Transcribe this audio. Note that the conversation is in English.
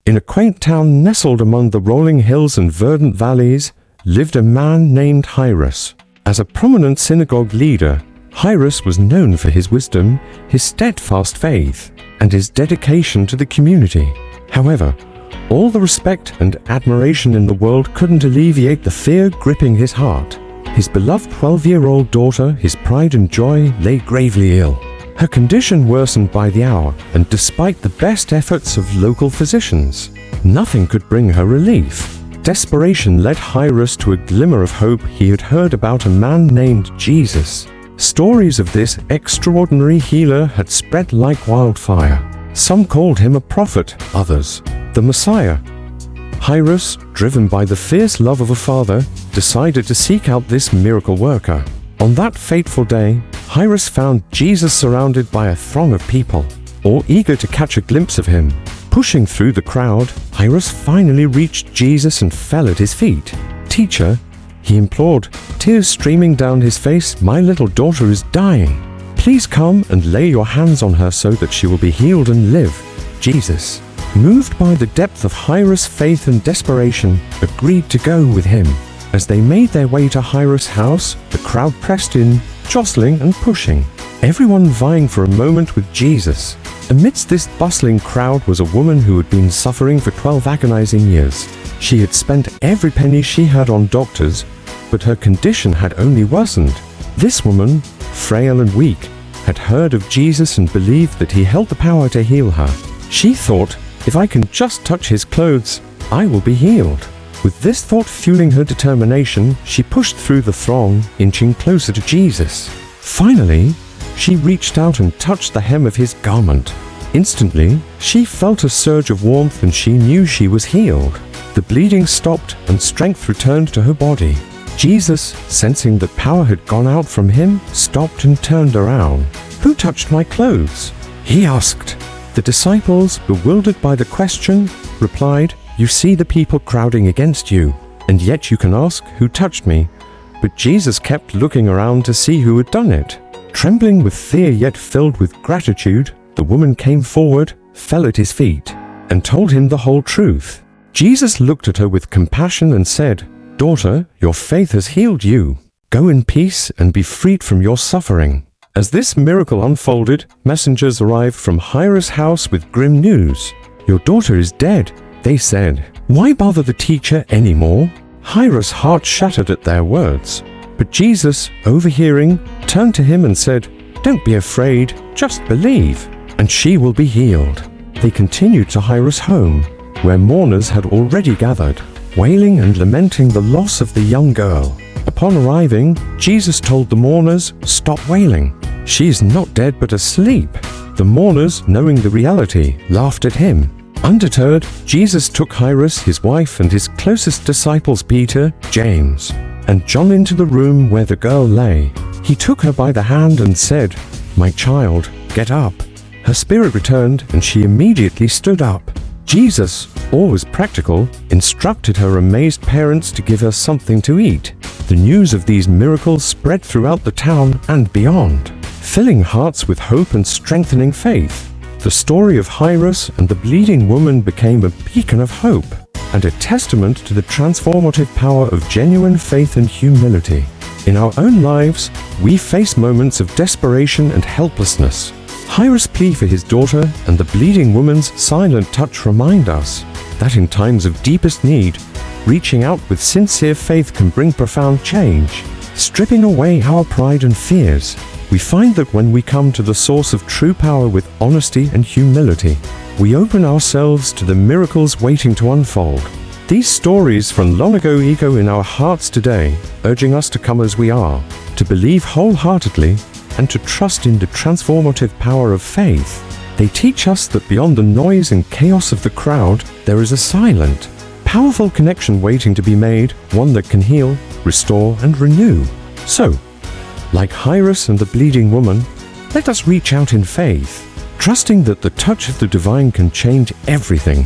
In a quaint town nestled among the rolling hills and verdant valleys, lived a man named Jairus. As a prominent synagogue leader, Jairus was known for his wisdom, his steadfast faith, and his dedication to the community. However, all the respect and admiration in the world couldn't alleviate the fear gripping his heart. His beloved 12-year-old daughter, his pride and joy, lay gravely ill. Her condition worsened by the hour, and despite the best efforts of local physicians, nothing could bring her relief. Desperation led Jairus to a glimmer of hope he had heard about a man named Jesus. Stories of this extraordinary healer had spread like wildfire. Some called him a prophet, others the Messiah. Jairus, driven by the fierce love of a father, decided to seek out this miracle worker. On that fateful day, Jairus found Jesus surrounded by a throng of people, all eager to catch a glimpse of him. Pushing through the crowd, Jairus finally reached Jesus and fell at his feet. "Teacher," he implored, tears streaming down his face, "my little daughter is dying. Please come and lay your hands on her so that she will be healed and live." Jesus, moved by the depth of Jairus' faith and desperation, agreed to go with him. As they made their way to Jairus' house, the crowd pressed in, jostling and pushing, everyone vying for a moment with Jesus. Amidst this bustling crowd was a woman who had been suffering for 12 agonizing years. She had spent every penny she had on doctors, but her condition had only worsened. This woman, frail and weak, had heard of Jesus and believed that he held the power to heal her. She thought, "If I can just touch his clothes, I will be healed." With this thought fueling her determination, she pushed through the throng, inching closer to Jesus. Finally, she reached out and touched the hem of his garment. Instantly, she felt a surge of warmth and she knew she was healed. The bleeding stopped and strength returned to her body. Jesus, sensing that power had gone out from him, stopped and turned around. "Who touched my clothes?" he asked. The disciples, bewildered by the question, replied, "You see the people crowding against you, and yet you can ask, 'Who touched me?'" But Jesus kept looking around to see who had done it. Trembling with fear yet filled with gratitude, the woman came forward, fell at his feet, and told him the whole truth. Jesus looked at her with compassion and said, "Daughter, your faith has healed you. Go in peace and be freed from your suffering." As this miracle unfolded, messengers arrived from Jairus' house with grim news. "Your daughter is dead," they said. "Why bother the teacher anymore?" Jairus' heart shattered at their words. But Jesus, overhearing, turned to him and said, "Don't be afraid, just believe, and she will be healed." They continued to Jairus' home, where mourners had already gathered, wailing and lamenting the loss of the young girl. Upon arriving, Jesus told the mourners, "Stop wailing. She is not dead but asleep." The mourners, knowing the reality, laughed at him. Undeterred, Jesus took Jairus, his wife, and his closest disciples Peter, James, and John into the room where the girl lay. He took her by the hand and said, "My child, get up." Her spirit returned and she immediately stood up. Jesus, always practical, instructed her amazed parents to give her something to eat. The news of these miracles spread throughout the town and beyond, filling hearts with hope and strengthening faith. The story of Jairus and the bleeding woman became a beacon of hope and a testament to the transformative power of genuine faith and humility. In our own lives, we face moments of desperation and helplessness. Jairus' plea for his daughter and the bleeding woman's silent touch remind us that in times of deepest need, reaching out with sincere faith can bring profound change. Stripping away our pride and fears, we find that when we come to the source of true power with honesty and humility, we open ourselves to the miracles waiting to unfold. These stories from long ago echo in our hearts today, urging us to come as we are, to believe wholeheartedly, and to trust in the transformative power of faith. They teach us that beyond the noise and chaos of the crowd, there is a silent, powerful connection waiting to be made, one that can heal, restore, and renew. So, like Jairus and the bleeding woman, let us reach out in faith, trusting that the touch of the divine can change everything.